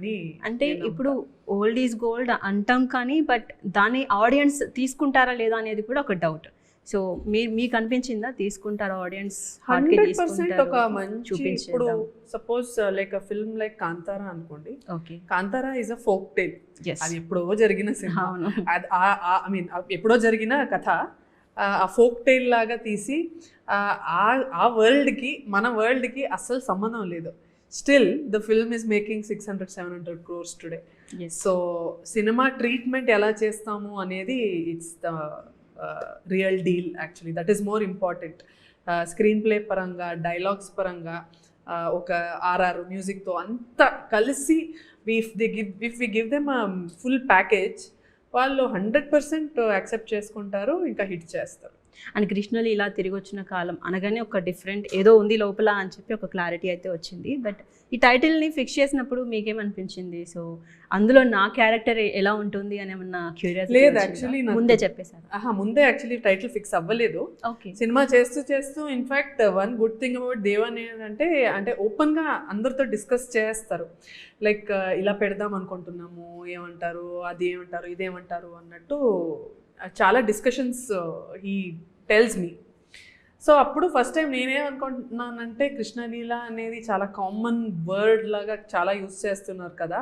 అని. అంటే ఇప్పుడు ఓల్డ్ ఈజ్ గోల్డ్ అంటాం కానీ బట్ దాన్ని ఆడియన్స్ తీసుకుంటారా లేదా అనేది కూడా ఒక డౌట్. సో మీకు అనిపించిందా తీసుకుంటారా ఆడియన్స్? 100% ఒక మంచి ఇప్పుడు suppose like a film like Kantara అనుకోండి. Okay, Kantara is a folk tale. అది ఎప్పుడో జరిగిన సినిమా, ఐ మీన్ ఎప్పుడో జరిగిన కథ ఆ ఫోక్ టైల్ లాగా తీసి ఆ వరల్డ్కి మన వరల్డ్కి అస్సలు సంబంధం లేదు. Still the film is making 600-700 crores today. So cinema treatment ఎలా చేస్తాము అనేది it's the real deal actually. That is more important. Screenplay పరంగా, డైలాగ్స్ పరంగా, ఒక ఆర్ఆర్ మ్యూజిక్తో అంతా కలిసి if we give them full package, వాళ్ళు 100% యాక్సెప్ట్ చేసుకుంటారు, ఇంకా హిట్ చేస్తారు. అండ్ కృష్ణలు ఇలా తిరిగి వచ్చిన కాలం అనగానే ఒక డిఫరెంట్ ఏదో ఉంది లోపల అని చెప్పి ఒక క్లారిటీ అయితే వచ్చింది. బట్ ఈ టైటిల్ని ఫిక్స్ చేసినప్పుడు మీకేమనిపించింది? సో అందులో నా క్యారెక్టర్ ఎలా ఉంటుంది అని ఏమన్నా క్యూరియాసిటీ? లేదు, యాక్చువల్లీ ముందే చెప్పేశారు. ముందే యాక్చువల్లీ టైటిల్ ఫిక్స్ అవ్వలేదు. ఓకే, సినిమా చేస్తూ in fact one good thing about Devan ఏంటంటే అంటే ఓపెన్గా అందరితో డిస్కస్ చేస్తారు. లైక్ ఇలా పెడదాం అనుకుంటున్నాము, ఏమంటారు, అది ఏమంటారు, ఇదేమంటారు అన్నట్టు చాలా discussions he tells me. So అప్పుడు ఫస్ట్ టైం నేనేమనుకుంటున్నానంటే కృష్ణలీల అనేది చాలా కామన్ వర్డ్ లాగా చాలా యూస్ చేస్తున్నారు కదా,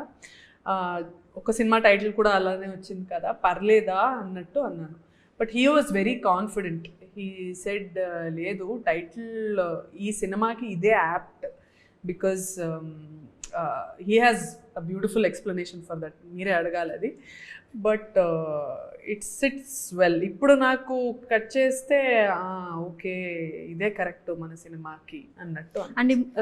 ఒక సినిమా టైటిల్ కూడా అలానే వచ్చింది కదా, పర్లేదా అన్నట్టు అన్నాను. But he was very confident. He said లేదు, టైటిల్ ఈ సినిమాకి ఇదే apt because he has a beautiful explanation for that. మీరే అడగాలి అది. But it sits well. ఇప్పుడు నాకు కట్ చేస్తే ఓకే ఇదే కరెక్ట్ మన సినిమాకి అన్నట్టు. అండ్